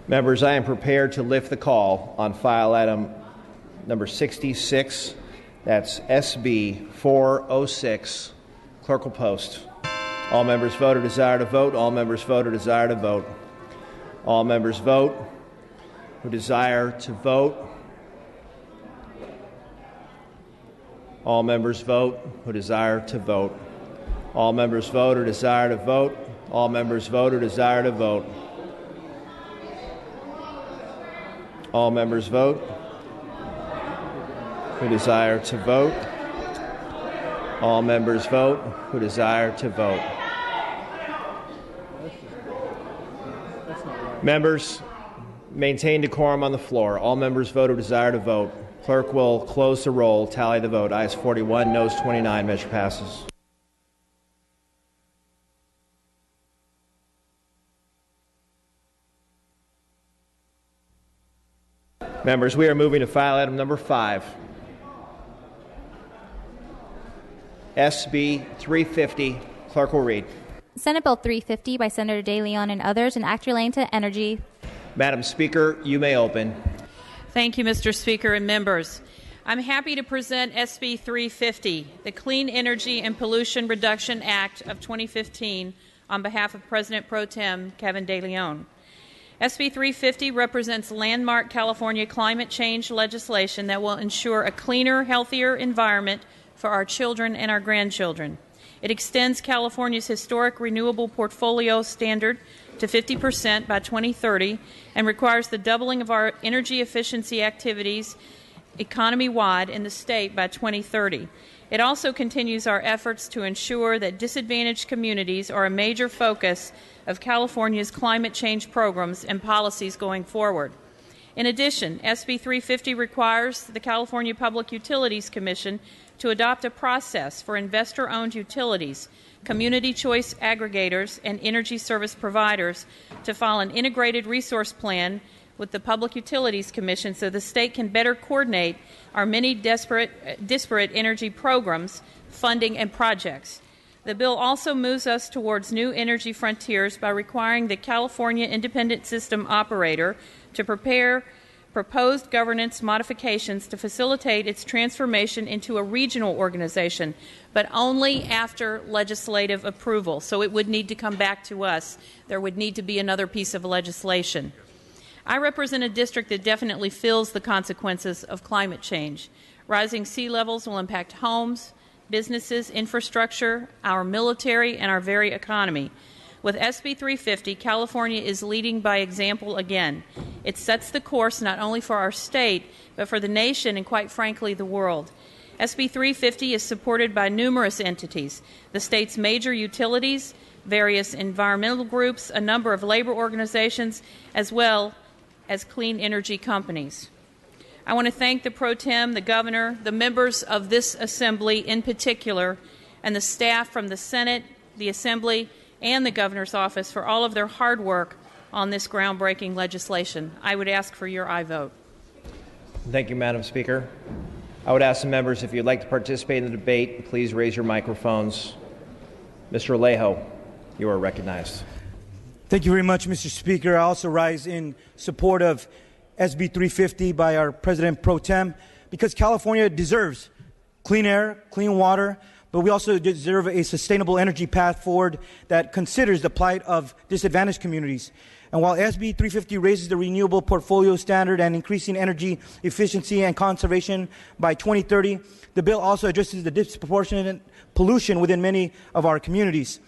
Members, I am prepared to lift the call on file item number 66. That's SB 406. Clerk will post. All members vote or desire to vote. All members vote or desire to vote. All members vote who desire to vote. All members vote who desire to vote. All members vote or desire to vote. All members vote or desire to vote. All members vote who desire to vote. All members vote who desire to vote. Members, maintain decorum on the floor. All members vote who desire to vote. Clerk will close the roll, tally the vote. Ayes 41, noes 29. Measure passes. Members, we are moving to file item number 5. SB 350. Clerk will read. Senate Bill 350 by Senator De Leon and others, an act relating to energy. Madam Speaker, you may open. Thank you, Mr. Speaker and members. I'm happy to present SB 350, the Clean Energy and Pollution Reduction Act of 2015, on behalf of President Pro Tem Kevin De Leon. SB 350 represents landmark California climate change legislation that will ensure a cleaner, healthier environment for our children and our grandchildren. It extends California's historic renewable portfolio standard to 50% by 2030 and requires the doubling of our energy efficiency activities economy-wide in the state by 2030. It also continues our efforts to ensure that disadvantaged communities are a major focus of California's climate change programs and policies going forward. In addition, SB 350 requires the California Public Utilities Commission to adopt a process for investor-owned utilities, community choice aggregators, and energy service providers to file an integrated resource plan with the Public Utilities Commission so the state can better coordinate our many disparate energy programs, funding, and projects. The bill also moves us towards new energy frontiers by requiring the California Independent System Operator to prepare proposed governance modifications to facilitate its transformation into a regional organization, but only after legislative approval. So it would need to come back to us. There would need to be another piece of legislation. I represent a district that definitely feels the consequences of climate change. Rising sea levels will impact homes, businesses, infrastructure, our military, and our very economy. With SB 350, California is leading by example again. It sets the course not only for our state, but for the nation and, quite frankly, the world. SB 350 is supported by numerous entities, the state's major utilities, various environmental groups, a number of labor organizations, as well as clean energy companies. I want to thank the Pro Tem, the Governor, the members of this Assembly in particular, and the staff from the Senate, the Assembly, and the Governor's Office for all of their hard work on this groundbreaking legislation. I would ask for your aye vote. Thank you, Madam Speaker. I would ask the members, if you'd like to participate in the debate, please raise your microphones. Mr. Alejo, you are recognized. Thank you very much, Mr. Speaker. I also rise in support of SB 350 by our President Pro Tem because California deserves clean air, clean water, but we also deserve a sustainable energy path forward that considers the plight of disadvantaged communities. And while SB 350 raises the renewable portfolio standard and increasing energy efficiency and conservation by 2030, the bill also addresses the disproportionate pollution within many of our communities.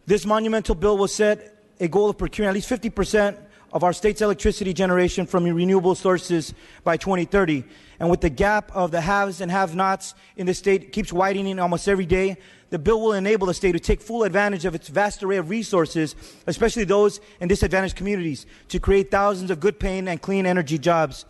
This monumental bill will set a goal of procuring at least 50% of our state's electricity generation from renewable sources by 2030. And with the gap of the haves and have-nots in the state keeps widening almost every day, the bill will enable the state to take full advantage of its vast array of resources, especially those in disadvantaged communities, to create thousands of good-paying and clean energy jobs.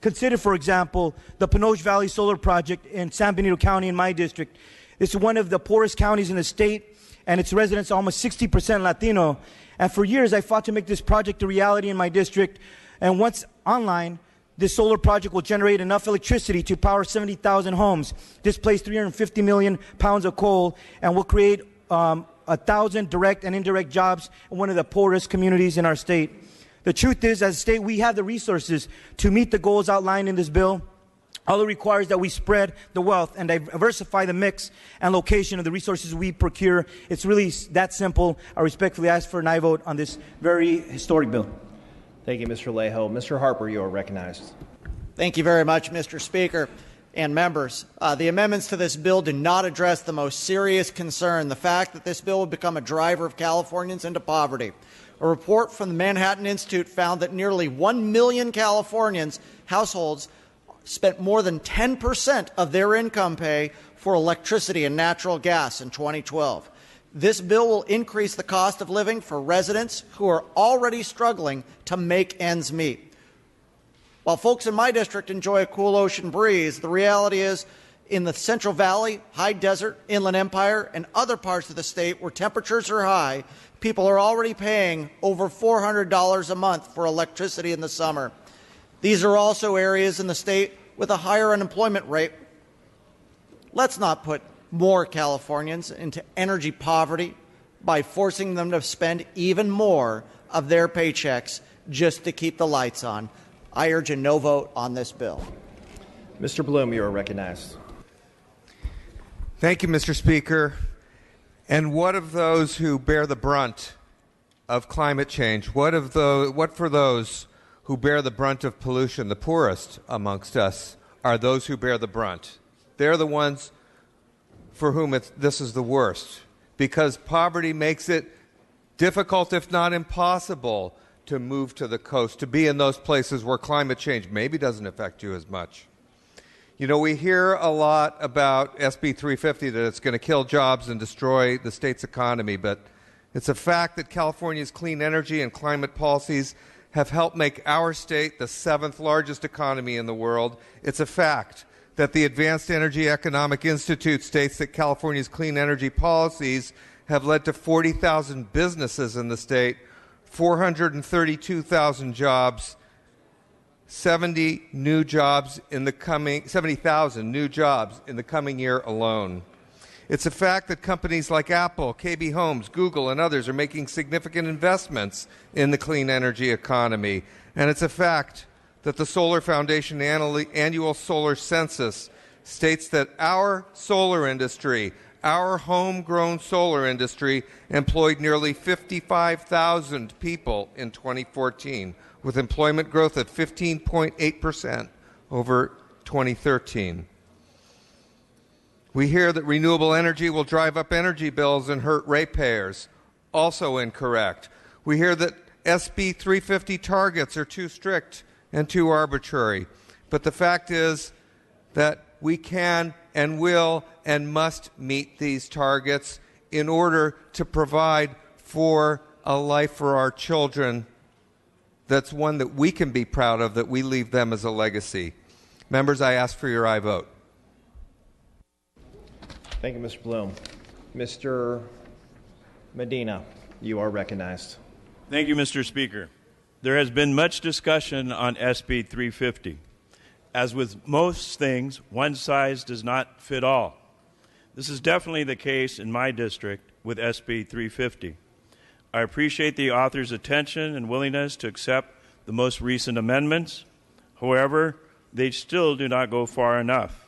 Consider, for example, the Panoche Valley Solar Project in San Benito County in my district. This is one of the poorest counties in the state, and its residents are almost 60% Latino. And for years, I fought to make this project a reality in my district. And once online, this solar project will generate enough electricity to power 70,000 homes, displace 350 million pounds of coal, and will create 1,000 direct and indirect jobs in one of the poorest communities in our state. The truth is, as a state, we have the resources to meet the goals outlined in this bill. All it requires is that we spread the wealth and diversify the mix and location of the resources we procure. It's really that simple. I respectfully ask for an aye vote on this very historic bill. Thank you, Mr. Alejo. Mr. Harper, you are recognized. Thank you very much, Mr. Speaker and members. The amendments to this bill do not address the most serious concern, the fact that this bill will become a driver of Californians into poverty. A report from the Manhattan Institute found that nearly 1 million Californians households spent more than 10% of their income pay for electricity and natural gas in 2012. This bill will increase the cost of living for residents who are already struggling to make ends meet. While folks in my district enjoy a cool ocean breeze, the reality is in the Central Valley, High Desert, Inland Empire, and other parts of the state where temperatures are high, people are already paying over $400 a month for electricity in the summer. These are also areas in the state with a higher unemployment rate. Let's not put more Californians into energy poverty by forcing them to spend even more of their paychecks just to keep the lights on. I urge a no vote on this bill. Mr. Bloom, you are recognized. Thank you, Mr. Speaker. And what of those who bear the brunt of climate change? What for those who bear the brunt of pollution? The poorest amongst us are those who bear the brunt. They're the ones for whom this is the worst, because poverty makes it difficult, if not impossible, to move to the coast, to be in those places where climate change maybe doesn't affect you as much. You know, we hear a lot about SB 350, that it's going to kill jobs and destroy the state's economy, but it's a fact that California's clean energy and climate policies have helped make our state the 7th largest economy in the world. It's a fact that the Advanced Energy Economic Institute states that California's clean energy policies have led to 40,000 businesses in the state, 432,000 jobs, 70,000 new jobs in the coming year alone. It's a fact that companies like Apple, KB Homes, Google, and others are making significant investments in the clean energy economy. And it's a fact that the Solar Foundation annual solar census states that our solar industry, our homegrown solar industry, employed nearly 55,000 people in 2014, with employment growth at 15.8% over 2013. We hear that renewable energy will drive up energy bills and hurt ratepayers. Also incorrect. We hear that SB 350 targets are too strict and too arbitrary. But the fact is that we can and will and must meet these targets in order to provide for a life for our children that's one that we can be proud of, that we leave them as a legacy. Members, I ask for your aye vote. Thank you, Mr. Bloom. Mr. Medina, you are recognized. Thank you, Mr. Speaker. There has been much discussion on SB 350. As with most things, one size does not fit all. This is definitely the case in my district with SB 350. I appreciate the author's attention and willingness to accept the most recent amendments. However, they still do not go far enough.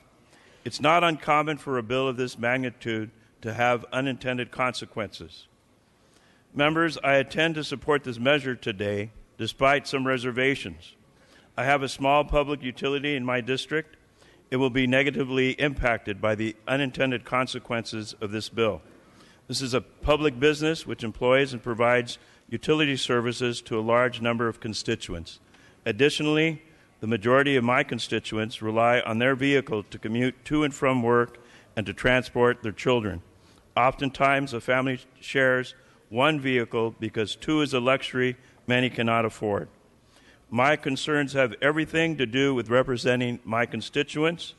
It's not uncommon for a bill of this magnitude to have unintended consequences. Members, I intend to support this measure today, despite some reservations. I have a small public utility in my district. It will be negatively impacted by the unintended consequences of this bill. This is a public business which employs and provides utility services to a large number of constituents. Additionally, the majority of my constituents rely on their vehicle to commute to and from work and to transport their children. Oftentimes, a family shares one vehicle because two is a luxury many cannot afford. My concerns have everything to do with representing my constituents.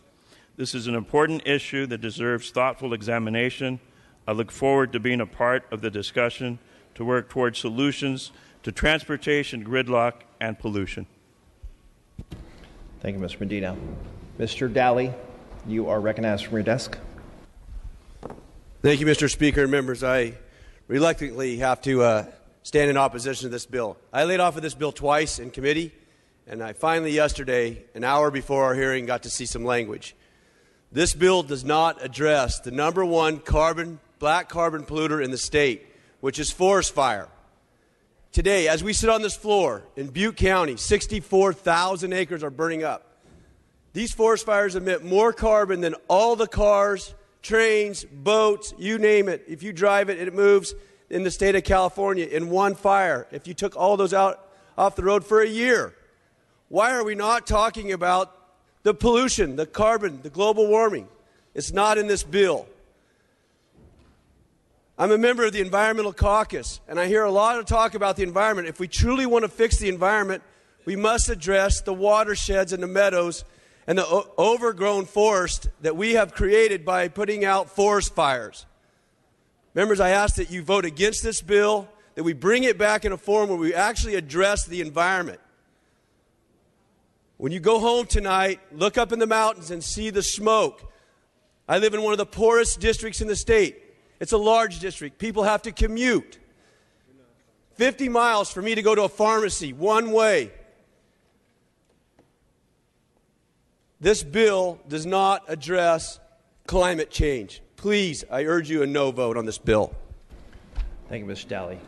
This is an important issue that deserves thoughtful examination. I look forward to being a part of the discussion to work towards solutions to transportation gridlock and pollution. Thank you, Mr. Medina. Mr. Daly, you are recognized from your desk. Thank you, Mr. Speaker and members. I reluctantly have to stand in opposition to this bill. I laid off of this bill twice in committee, and I finally yesterday, an hour before our hearing, got to see some language. This bill does not address the number one black carbon polluter in the state, which is forest fire. Today, as we sit on this floor in Butte County, 64,000 acres are burning up. These forest fires emit more carbon than all the cars, trains, boats, you name it. If you drive it, it moves in the state of California in one fire. If you took all those out off the road for a year. Why are we not talking about the pollution, the carbon, the global warming? It's not in this bill. I'm a member of the Environmental Caucus, and I hear a lot of talk about the environment. If we truly want to fix the environment, we must address the watersheds and the meadows and the overgrown forest that we have created by putting out forest fires. Members, I ask that you vote against this bill, that we bring it back in a form where we actually address the environment. When you go home tonight, look up in the mountains and see the smoke. I live in one of the poorest districts in the state. It's a large district. People have to commute 50 miles for me to go to a pharmacy one way. This bill does not address climate change. Please, I urge you a no vote on this bill. Thank you, Mr. Daly.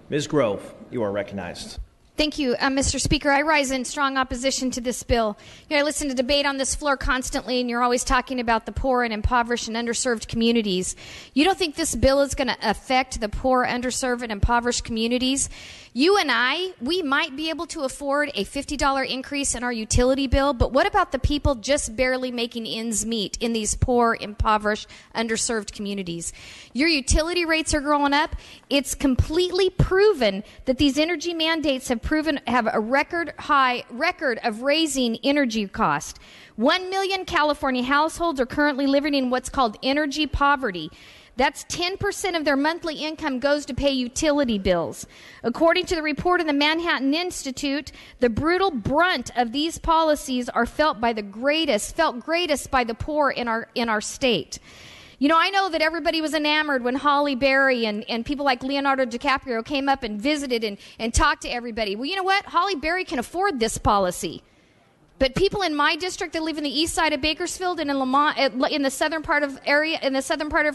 Ms. Grove, you are recognized. Thank you, Mr. Speaker. I rise in strong opposition to this bill. I listen to debate on this floor constantly, and you're always talking about the poor and impoverished and underserved communities. You don't think this bill is going to affect the poor, underserved, and impoverished communities? You and I, we might be able to afford a $50 increase in our utility bill, but what about the people just barely making ends meet in these poor, impoverished, underserved communities? Your utility rates are growing up. It's completely proven that these energy mandates have a record of raising energy cost. 1 million California households are currently living in what's called energy poverty. That's 10% of their monthly income goes to pay utility bills. According to the report of the Manhattan Institute, the brutal brunt of these policies are felt greatest by the poor in our state. You know, I know that everybody was enamored when Halle Berry and people like Leonardo DiCaprio came up and visited and talked to everybody. Well, you know what? Halle Berry can afford this policy. But people in my district that live in the east side of Bakersfield and in Lamont, in the southern part of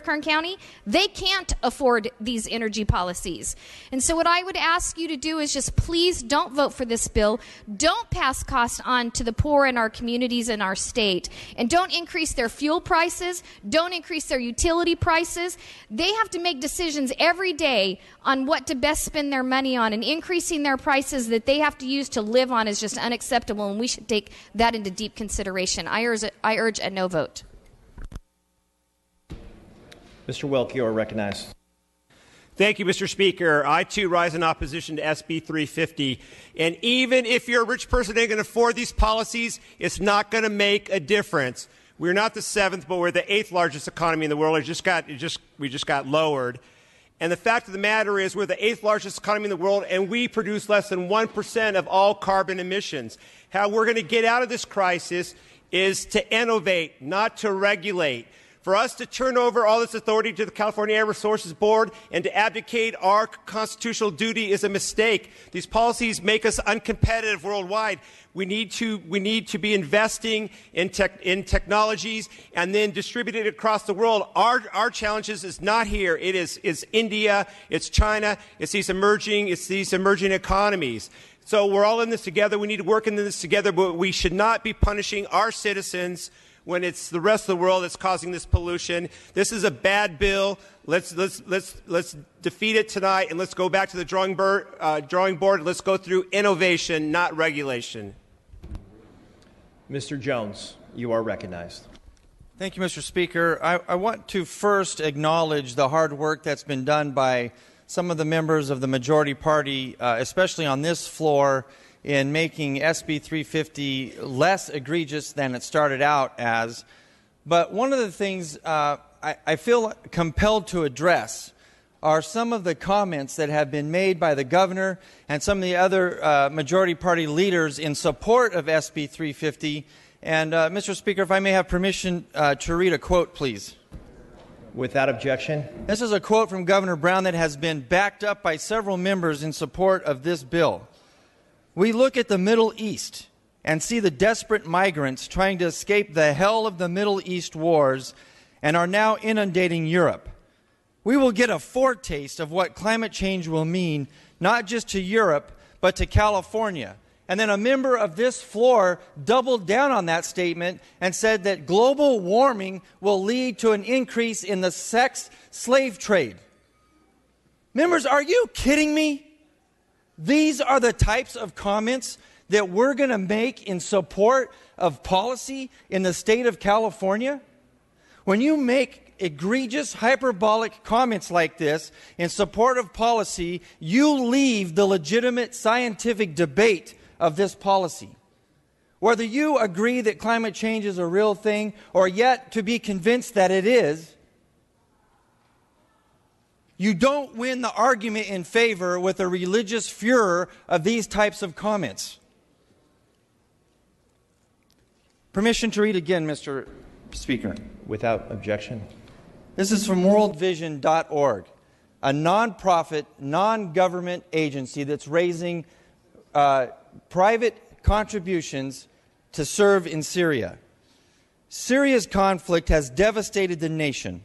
Kern County, they can't afford these energy policies. And so what I would ask you to do is just please don't vote for this bill. Don't pass costs on to the poor in our communities and our state. And don't increase their fuel prices. Don't increase their utility prices. They have to make decisions every day on what to best spend their money on, and increasing their prices that they have to use to live on is just unacceptable, and we should take that into deep consideration. I urge a no vote. Mr. Wilk, you are recognized. Thank you, Mr. Speaker. I, too, rise in opposition to SB 350. And even if you're a rich person and ain't going to afford these policies, it's not going to make a difference. We're not the seventh, but we're the eighth largest economy in the world. We just got lowered. And the fact of the matter is we're the eighth largest economy in the world, and we produce less than 1% of all carbon emissions. How we're going to get out of this crisis is to innovate, not to regulate. For us to turn over all this authority to the California Air Resources Board and to abdicate our constitutional duty is a mistake. These policies make us uncompetitive worldwide. We need to be investing in technologies and then distribute it across the world. Our challenges is not here. It is India, it's China, it's these emerging economies. So we're all in this together. We need to work in this together, but we should not be punishing our citizens when it's the rest of the world that's causing this pollution. This is a bad bill. Let's defeat it tonight, and let's go back to the drawing board. Let's go through innovation, not regulation. Mr. Jones, you are recognized. Thank you, Mr. Speaker. I want to first acknowledge the hard work that's been done by some of the members of the majority party, especially on this floor, in making SB 350 less egregious than it started out as. But one of the things I feel compelled to address are some of the comments that have been made by the governor and some of the other majority party leaders in support of SB 350. And, Mr. Speaker, if I may have permission to read a quote, please. Without objection. This is a quote from Governor Brown that has been backed up by several members in support of this bill. We look at the Middle East and see the desperate migrants trying to escape the hell of the Middle East wars and are now inundating Europe. We will get a foretaste of what climate change will mean, not just to Europe, but to California. And then a member of this floor doubled down on that statement and said that global warming will lead to an increase in the sex slave trade. Members, are you kidding me? These are the types of comments that we're going to make in support of policy in the state of California? When you make egregious, hyperbolic comments like this in support of policy, you leave the legitimate scientific debate of this policy. Whether you agree that climate change is a real thing or yet to be convinced that it is, you don't win the argument in favor with a religious furor of these types of comments. Permission to read again, Mr. Speaker. Without objection. This is from worldvision.org, a nonprofit, non-government agency that's raising private contributions to serve in Syria. Syria's conflict has devastated the nation.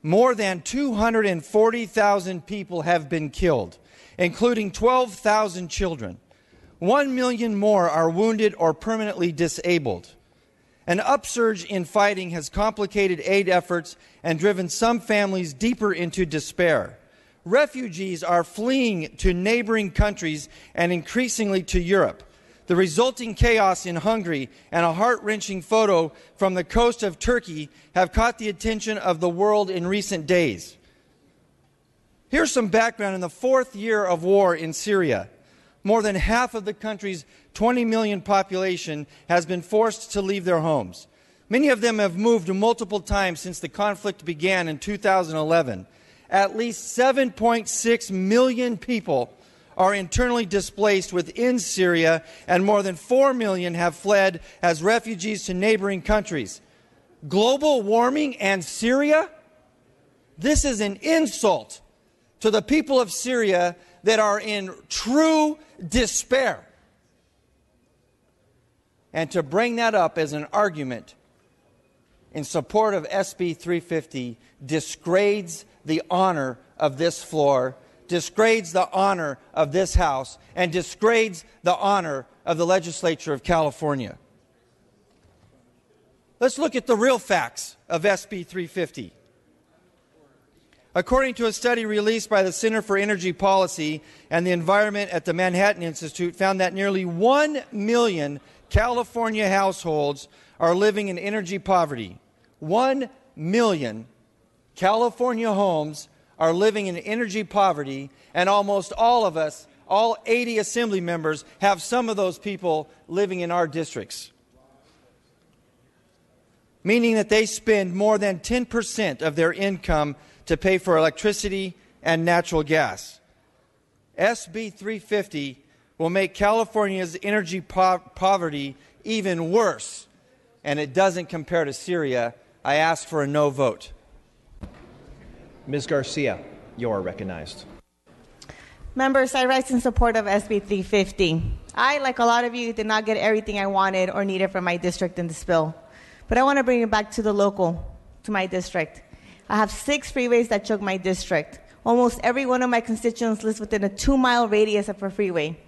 More than 240,000 people have been killed, including 12,000 children. 1 million more are wounded or permanently disabled. An upsurge in fighting has complicated aid efforts and driven some families deeper into despair. Refugees are fleeing to neighboring countries and increasingly to Europe. The resulting chaos in Hungary and a heart-wrenching photo from the coast of Turkey have caught the attention of the world in recent days. Here's some background. In the fourth year of war in Syria, more than half of the country's 20 million population has been forced to leave their homes. Many of them have moved multiple times since the conflict began in 2011. At least 7.6 million people are internally displaced within Syria, and more than 4 million have fled as refugees to neighboring countries. Global warming and Syria? This is an insult to the people of Syria that are in true despair. And to bring that up as an argument in support of SB 350 disgrades the honor of this floor, disgrades the honor of this House, and disgrades the honor of the legislature of California. Let's look at the real facts of SB 350. According to a study released by the Center for Energy Policy and the Environment at the Manhattan Institute, found that nearly 1 million California households are living in energy poverty. 1 million California homes are living in energy poverty, and almost all of us, all 80 assembly members, have some of those people living in our districts. Meaning that they spend more than 10% of their income to pay for electricity and natural gas. SB 350 will make California's energy poverty even worse, and it doesn't compare to Syria. I ask for a no vote. Ms. Garcia, you are recognized. Members, I rise in support of SB 350. I, like a lot of you, did not get everything I wanted or needed from my district in this bill. But I want to bring it back to the local, to my district. I have 6 freeways that choke my district. Almost every one of my constituents lives within a 2-mile radius of a freeway.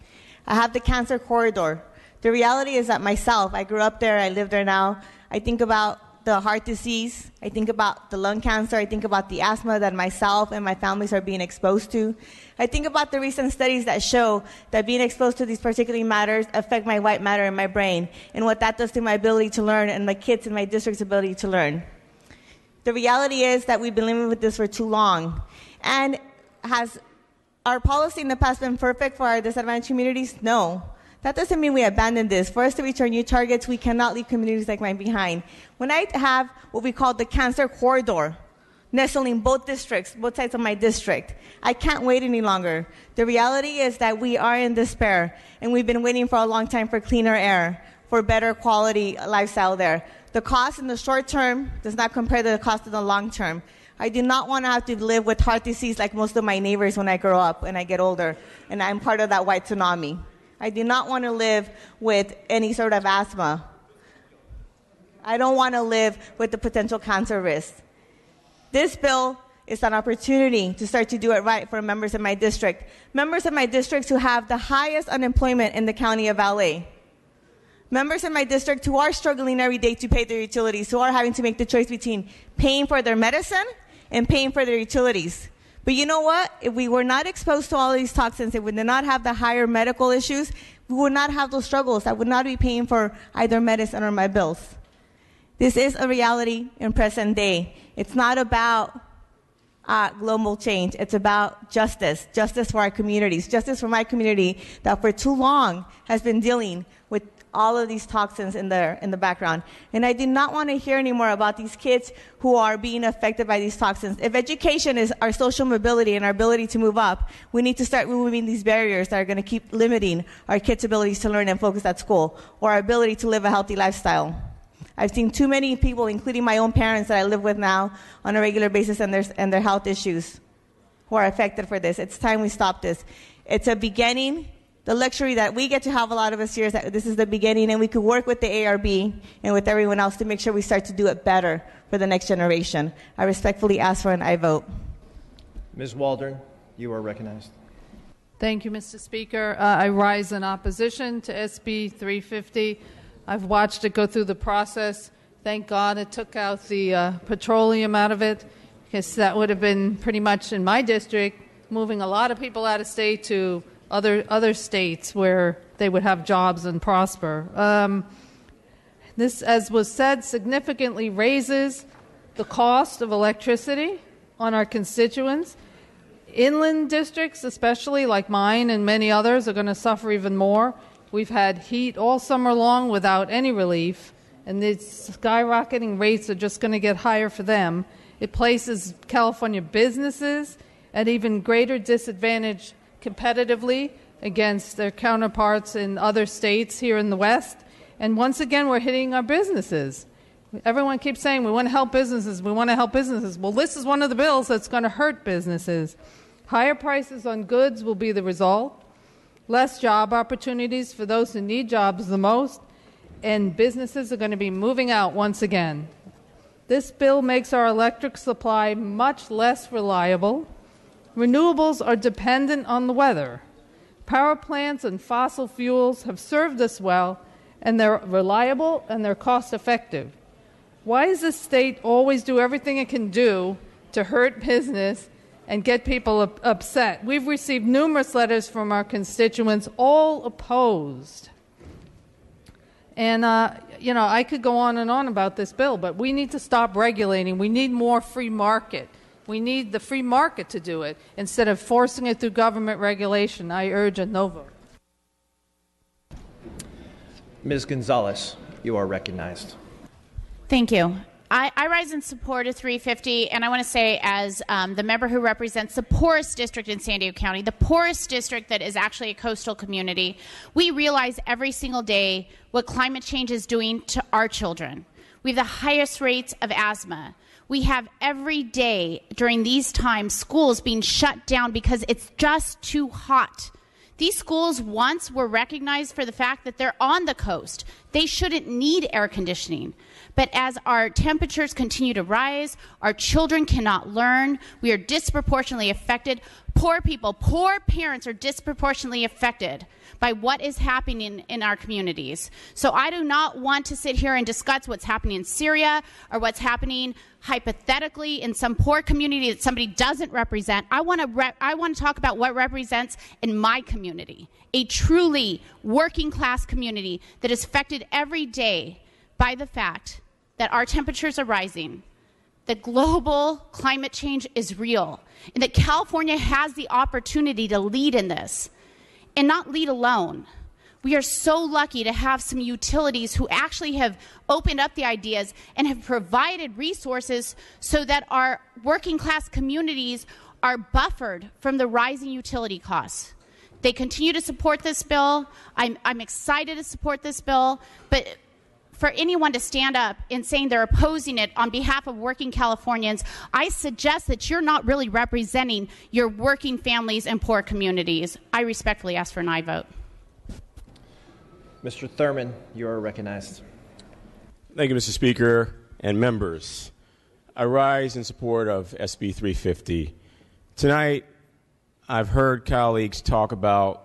I have the cancer corridor. The reality is that myself, I grew up there, I live there now. I think about the heart disease, I think about the lung cancer, I think about the asthma that myself and my families are being exposed to. I think about the recent studies that show that being exposed to these particular matters affect my white matter in my brain and what that does to my ability to learn and my kids in my district's ability to learn. The reality is that we've been living with this for too long. And has our policy in the past been perfect for our disadvantaged communities? No. That doesn't mean we abandon this. For us to reach our new targets, we cannot leave communities like mine behind. When I have what we call the cancer corridor, nestling both districts, both sides of my district, I can't wait any longer. The reality is that we are in despair, and we've been waiting for a long time for cleaner air, for better quality lifestyle there. The cost in the short term does not compare to the cost in the long term. I do not want to have to live with heart disease like most of my neighbors when I grow up and I get older, and I'm part of that white tsunami. I do not want to live with any sort of asthma. I don't want to live with the potential cancer risk. This bill is an opportunity to start to do it right for members of my district. Members of my district who have the highest unemployment in the county of LA. Members in my district who are struggling every day to pay their utilities, who are having to make the choice between paying for their medicine and paying for their utilities. But you know what? If we were not exposed to all these toxins, if we did not have the higher medical issues, we would not have those struggles. I would not be paying for either medicine or my bills. This is a reality in present day. It's not about global change. It's about justice, justice for our communities, justice for my community that for too long has been dealing with all of these toxins in the background. And I do not want to hear anymore about these kids who are being affected by these toxins. If education is our social mobility and our ability to move up, we need to start removing these barriers that are going to keep limiting our kids' abilities to learn and focus at school, or our ability to live a healthy lifestyle. I've seen too many people, including my own parents that I live with now on a regular basis, and their health issues, who are affected for this. It's time we stop this. It's a beginning. The luxury that we get to have, a lot of us here, is that this is the beginning, and we could work with the ARB and with everyone else to make sure we start to do it better for the next generation. I respectfully ask for an aye vote. Ms. Waldron, you are recognized. Thank you, Mr. Speaker. I rise in opposition to SB 350. I've watched it go through the process. Thank God it took out the petroleum out of it, because that would have been pretty much in my district, moving a lot of people out of state to other states where they would have jobs and prosper. This, as was said, significantly raises the cost of electricity on our constituents. Inland districts, especially like mine and many others, are going to suffer even more. We've had heat all summer long without any relief, and the skyrocketing rates are just going to get higher for them. It places California businesses at even greater disadvantage competitively against their counterparts in other states here in the West. And once again, we're hitting our businesses. Everyone keeps saying, we want to help businesses, we want to help businesses. Well, this is one of the bills that's going to hurt businesses. Higher prices on goods will be the result. Less job opportunities for those who need jobs the most, and businesses are going to be moving out once again. This bill makes our electric supply much less reliable. Renewables are dependent on the weather. Power plants and fossil fuels have served us well, and they're reliable and they're cost effective. Why does this state always do everything it can do to hurt business and get people upset? We've received numerous letters from our constituents, all opposed. And, I could go on and on about this bill, but we need to stop regulating. We need more free market. We need the free market to do it instead of forcing it through government regulation. I urge a no vote. Ms. Gonzalez, you are recognized. Thank you. I rise in support of 350, and I want to say, as the member who represents the poorest district in San Diego County, the poorest district that is actually a coastal community, we realize every single day what climate change is doing to our children. We have the highest rates of asthma. We have every day during these times schools being shut down because it's just too hot. These schools once were recognized for the fact that they're on the coast. They shouldn't need air conditioning. But as our temperatures continue to rise, our children cannot learn. We are disproportionately affected. Poor people, poor parents are disproportionately affected by what is happening in our communities. So I do not want to sit here and discuss what's happening in Syria or what's happening hypothetically in some poor community that somebody doesn't represent. I want to talk about what represents in my community, a truly working class community that is affected every day by the fact that our temperatures are rising, that global climate change is real, and that California has the opportunity to lead in this and not lead alone. We are so lucky to have some utilities who actually have opened up the ideas and have provided resources so that our working class communities are buffered from the rising utility costs. They continue to support this bill. I'm excited to support this bill, but for anyone to stand up and saying they're opposing it on behalf of working Californians, I suggest that you're not really representing your working families and poor communities. I respectfully ask for an aye vote. Mr. Thurman, you are recognized. Thank you, Mr. Speaker and members. I rise in support of SB 350. Tonight, I've heard colleagues talk about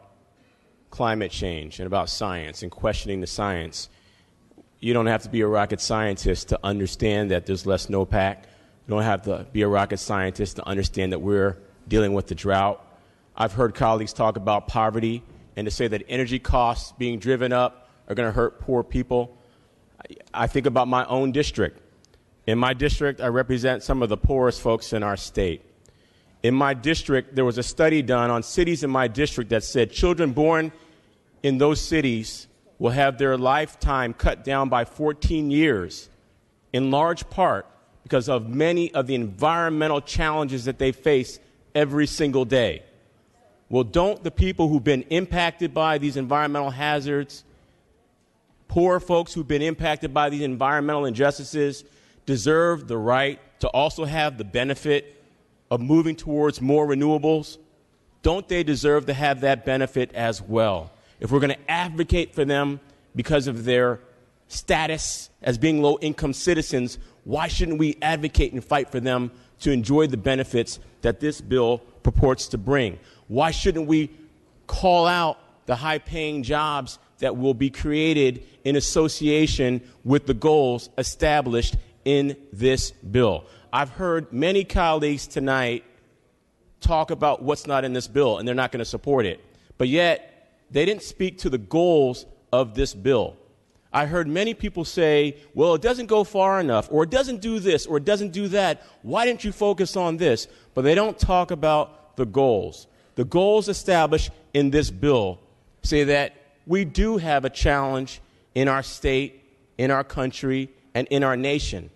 climate change and about science and questioning the science. You don't have to be a rocket scientist to understand that there's less snowpack. You don't have to be a rocket scientist to understand that we're dealing with the drought. I've heard colleagues talk about poverty and to say that energy costs being driven up are going to hurt poor people. I think about my own district. In my district, I represent some of the poorest folks in our state. In my district, there was a study done on cities in my district that said children born in those cities will have their lifetime cut down by 14 years, in large part because of many of the environmental challenges that they face every single day. Well, don't the people who've been impacted by these environmental hazards, poor folks who've been impacted by these environmental injustices, deserve the right to also have the benefit of moving towards more renewables? Don't they deserve to have that benefit as well? If we're going to advocate for them because of their status as being low-income citizens, why shouldn't we advocate and fight for them to enjoy the benefits that this bill purports to bring? Why shouldn't we call out the high-paying jobs that will be created in association with the goals established in this bill? I've heard many colleagues tonight talk about what's not in this bill, and they're not going to support it. But yet, they didn't speak to the goals of this bill. I heard many people say, well, it doesn't go far enough, or it doesn't do this, or it doesn't do that. Why didn't you focus on this? But they don't talk about the goals. The goals established in this bill say that we do have a challenge in our state, in our country, and in our nation.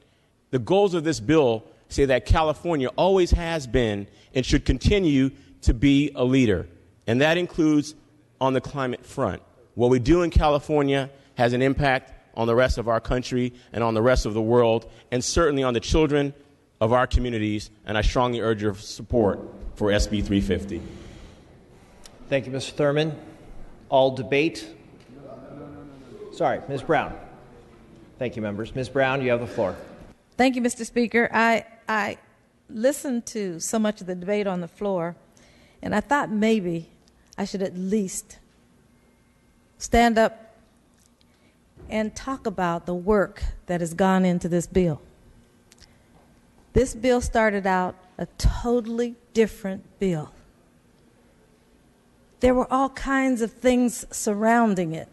The goals of this bill say that California always has been and should continue to be a leader, and that includes on the climate front. What we do in California has an impact on the rest of our country and on the rest of the world, and certainly on the children of our communities, and I strongly urge your support for SB 350. Thank you, Mr. Thurman. All debate. Sorry, Ms. Brown. Thank you, members. Ms. Brown, you have the floor. Thank you, Mr. Speaker. I listened to so much of the debate on the floor, and I thought maybe I should at least stand up and talk about the work that has gone into this bill. This bill started out a totally different bill. There were all kinds of things surrounding it,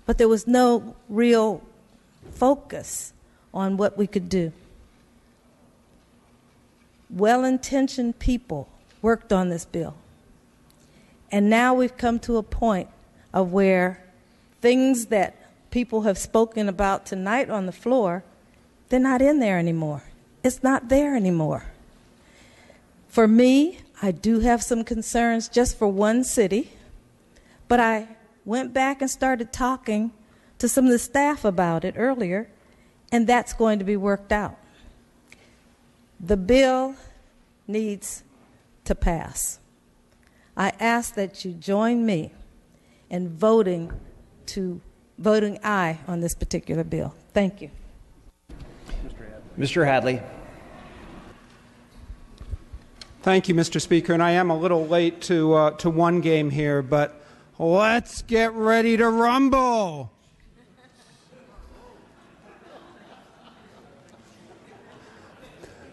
but there was no real focus on what we could do. Well-intentioned people worked on this bill. And now we've come to a point of where things that people have spoken about tonight on the floor, they're not in there anymore. It's not there anymore. For me, I do have some concerns just for one city, but I went back and started talking to some of the staff about it earlier, and that's going to be worked out. The bill needs to pass. I ask that you join me in voting aye on this particular bill. Thank you. Mr. Hadley. Thank you, Mr. Speaker. And I am a little late to one game here, but let's get ready to rumble.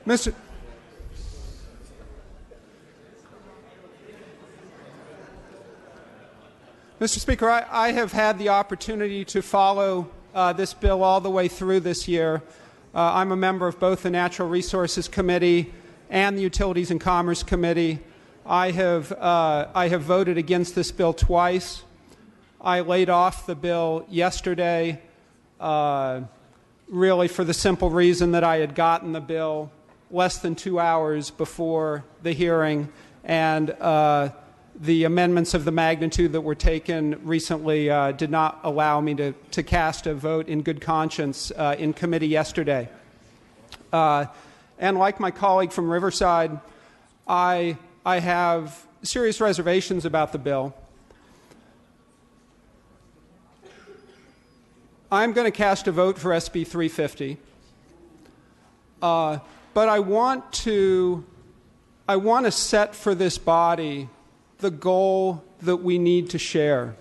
Mr. Speaker, I have had the opportunity to follow this bill all the way through this year. I'm a member of both the Natural Resources Committee and the Utilities and Commerce Committee. I have voted against this bill twice. I laid off the bill yesterday, really for the simple reason that I had gotten the bill less than 2 hours before the hearing, and the amendments of the magnitude that were taken recently did not allow me to cast a vote in good conscience in committee yesterday. And like my colleague from Riverside, I have serious reservations about the bill. I'm going to cast a vote for SB 350, but I want to set for this body the goal that we need to share,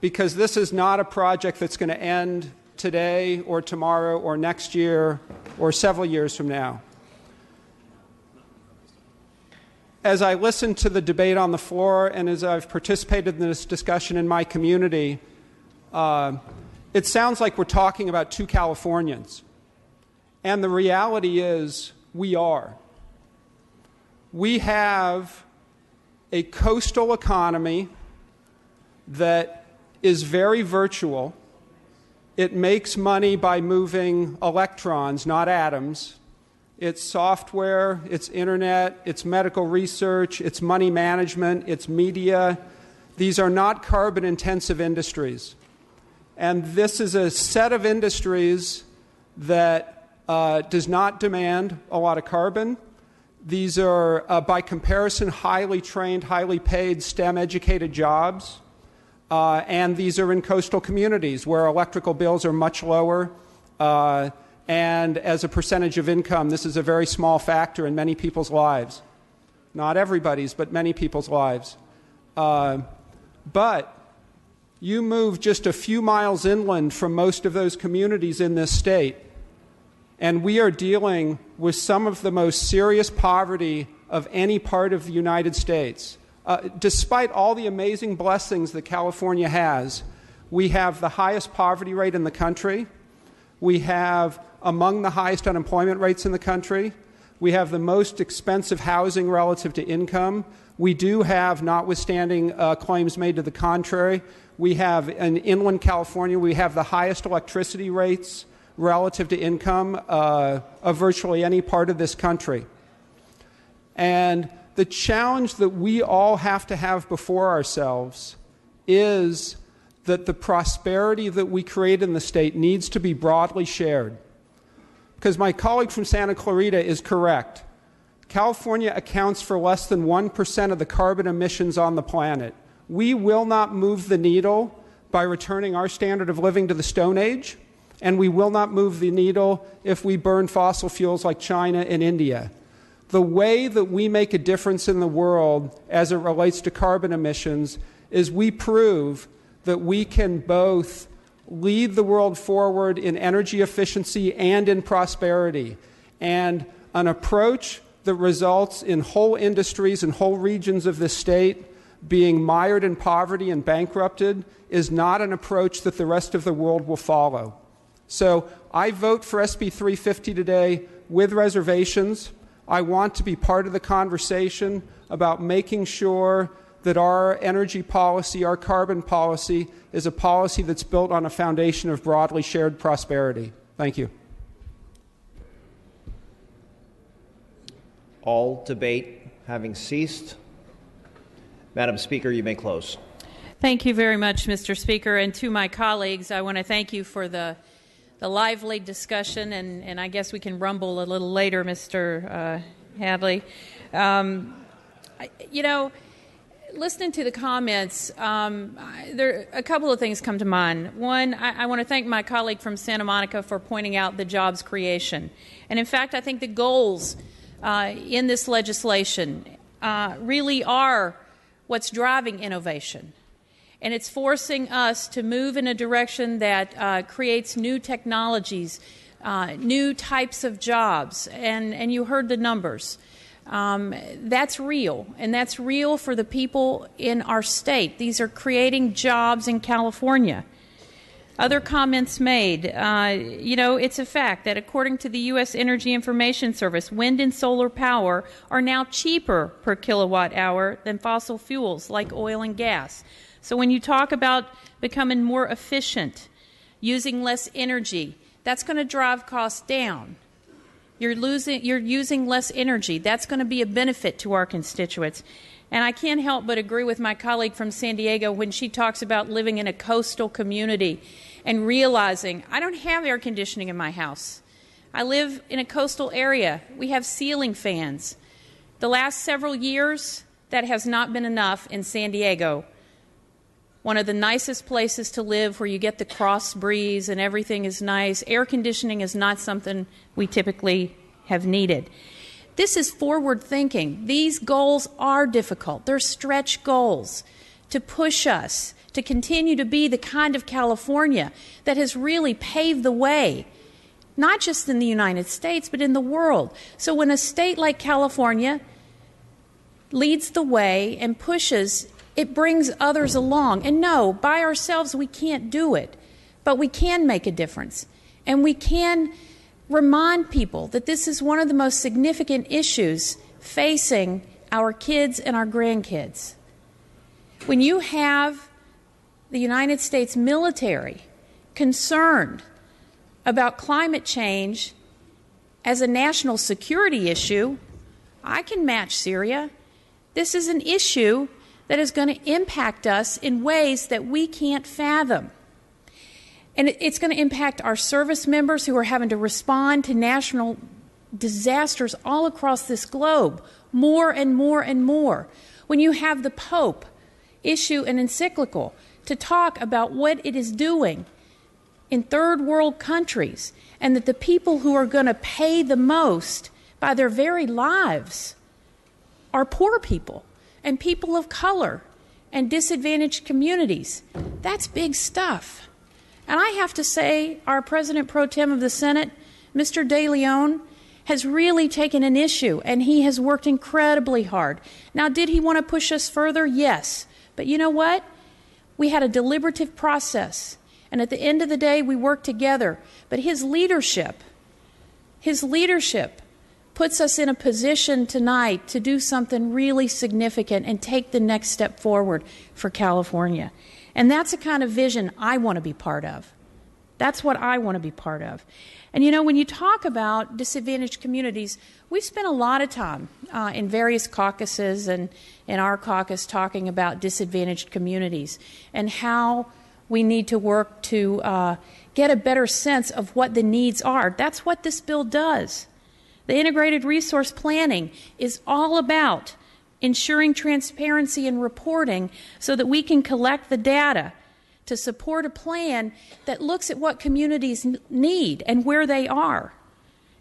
because this is not a project that's going to end today or tomorrow or next year or several years from now. As I listened to the debate on the floor and as I've participated in this discussion in my community, it sounds like we're talking about two Californians. And the reality is we are. We have a coastal economy that is very virtual. It makes money by moving electrons, not atoms. It's software, it's internet, it's medical research, it's money management, it's media. These are not carbon-intensive industries. And this is a set of industries that does not demand a lot of carbon. These are, by comparison, highly trained, highly paid, STEM-educated jobs. And these are in coastal communities where electrical bills are much lower. And as a percentage of income, this is a very small factor in many people's lives. Not everybody's, but many people's lives. But you move just a few miles inland from most of those communities in this state, and we are dealing with some of the most serious poverty of any part of the United States. Despite all the amazing blessings that California has, we have the highest poverty rate in the country. We have among the highest unemployment rates in the country. We have the most expensive housing relative to income. We do have, notwithstanding claims made to the contrary, we have in inland California, we have the highest electricity rates relative to income of virtually any part of this country. And the challenge that we all have to have before ourselves is that the prosperity that we create in the state needs to be broadly shared. Because my colleague from Santa Clarita is correct. California accounts for less than 1% of the carbon emissions on the planet. We will not move the needle by returning our standard of living to the Stone Age, and we will not move the needle if we burn fossil fuels like China and India. The way that we make a difference in the world as it relates to carbon emissions is we prove that we can both lead the world forward in energy efficiency and in prosperity. And an approach that results in whole industries and whole regions of this state being mired in poverty and bankrupted is not an approach that the rest of the world will follow. So I vote for SB 350 today with reservations. I want to be part of the conversation about making sure that our energy policy, our carbon policy, is a policy that's built on a foundation of broadly shared prosperity. Thank you. All debate having ceased, Madam Speaker, you may close. Thank you very much, Mr. Speaker. And to my colleagues, I want to thank you for the lively discussion, and I guess we can rumble a little later, Mr. Hadley. Listening to the comments, there a couple of things come to mind. One, I want to thank my colleague from Santa Monica for pointing out the jobs creation. And in fact, I think the goals in this legislation really are what's driving innovation. And it's forcing us to move in a direction that creates new technologies, new types of jobs. And you heard the numbers. That's real, and that's real for the people in our state. These are creating jobs in California. Other comments made, it's a fact that according to the U.S. Energy Information Service, wind and solar power are now cheaper per kilowatt hour than fossil fuels like oil and gas. So when you talk about becoming more efficient, using less energy, that's going to drive costs down. You're using less energy. That's going to be a benefit to our constituents. And I can't help but agree with my colleague from San Diego when she talks about living in a coastal community and realizing I don't have air conditioning in my house. I live in a coastal area. We have ceiling fans. The last several years, that has not been enough in San Diego, one of the nicest places to live where you get the cross breeze and everything is nice. Air conditioning is not something we typically have needed. This is forward thinking. These goals are difficult. They're stretch goals to push us to continue to be the kind of California that has really paved the way, not just in the United States, but in the world. So when a state like California leads the way and pushes, it brings others along. And no, by ourselves we can't do it, but we can make a difference. And we can remind people that this is one of the most significant issues facing our kids and our grandkids. When you have the United States military concerned about climate change as a national security issue, I can match Syria. This is an issue that is going to impact us in ways that we can't fathom. And it's going to impact our service members who are having to respond to national disasters all across this globe, more and more and more. When you have the Pope issue an encyclical to talk about what it is doing in third world countries, and that the people who are going to pay the most by their very lives are poor people and people of color and disadvantaged communities. That's big stuff. And I have to say, our President Pro Tem of the Senate, Mr. De Leon, has really taken an issue, and he has worked incredibly hard. Now, did he want to push us further? Yes. But you know what? We had a deliberative process, and at the end of the day, we worked together. But his leadership puts us in a position tonight to do something really significant and take the next step forward for California. And that's the kind of vision I want to be part of. That's what I want to be part of. And you know, when you talk about disadvantaged communities, we've spent a lot of time in various caucuses and in our caucus talking about disadvantaged communities and how we need to work to get a better sense of what the needs are. That's what this bill does. The integrated resource planning is all about ensuring transparency and reporting so that we can collect the data to support a plan that looks at what communities need and where they are.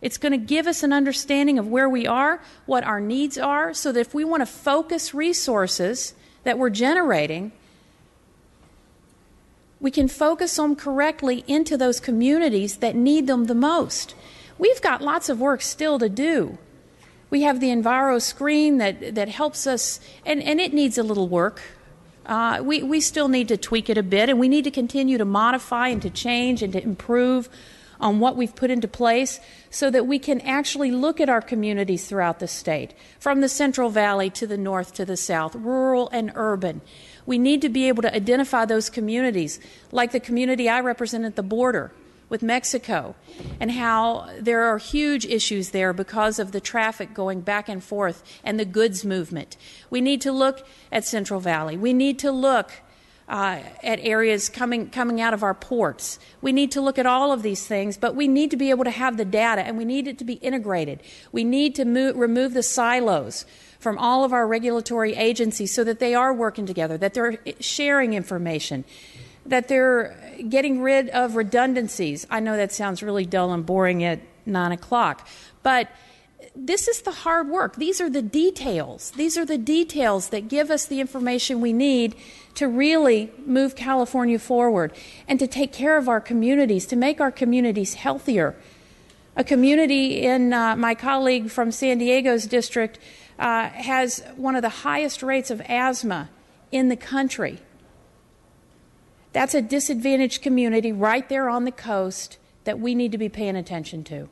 It's going to give us an understanding of where we are, what our needs are, so that if we want to focus resources that we're generating, we can focus them correctly into those communities that need them the most. We've got lots of work still to do. We have the Enviro screen that helps us, and it needs a little work. We still need to tweak it a bit, and we need to continue to modify and to change and to improve on what we've put into place so that we can actually look at our communities throughout the state, from the Central Valley to the north to the south, rural and urban. We need to be able to identify those communities, like the community I represent at the border with Mexico, and how there are huge issues there because of the traffic going back and forth and the goods movement. We need to look at Central Valley. We need to look at areas coming out of our ports. We need to look at all of these things, but we need to be able to have the data, and we need it to be integrated. We need to remove the silos from all of our regulatory agencies so that they are working together, that they're sharing information, that they're getting rid of redundancies. I know that sounds really dull and boring at 9 o'clock, but this is the hard work. These are the details. These are the details that give us the information we need to really move California forward and to take care of our communities, to make our communities healthier. A community in my colleague from San Diego's district has one of the highest rates of asthma in the country. That's a disadvantaged community right there on the coast that we need to be paying attention to.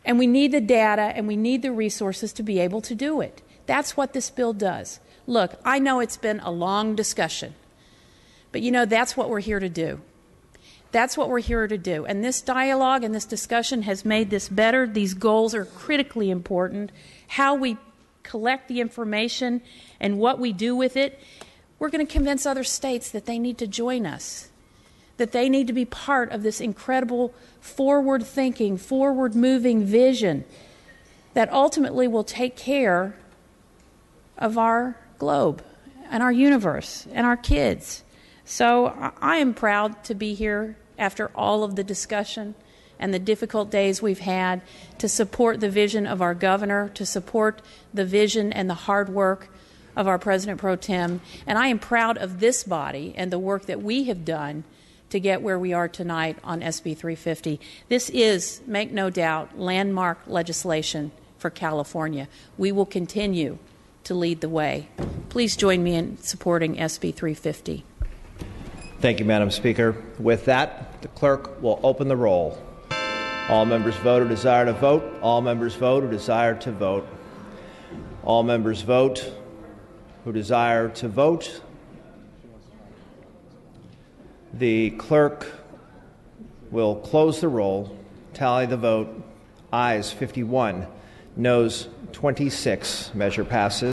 And we need the data and we need the resources to be able to do it. That's what this bill does. Look, I know it's been a long discussion, but you know, that's what we're here to do. That's what we're here to do. And this dialogue and this discussion has made this better. These goals are critically important. How we collect the information and what we do with it, we're going to convince other states that they need to join us, that they need to be part of this incredible forward-thinking, forward-moving vision that ultimately will take care of our globe and our universe and our kids. So I am proud to be here after all of the discussion and the difficult days we've had to support the vision of our governor, to support the vision and the hard work of our President Pro Tem. And I am proud of this body and the work that we have done to get where we are tonight on SB 350. This is, make no doubt, landmark legislation for California. We will continue to lead the way. Please join me in supporting SB 350. Thank you, Madam Speaker. With that, the clerk will open the roll. All members vote who desire to vote. All members vote who desire to vote. All members vote who desire to vote. The clerk will close the roll, tally the vote. Ayes 51, noes 26. Measure passes.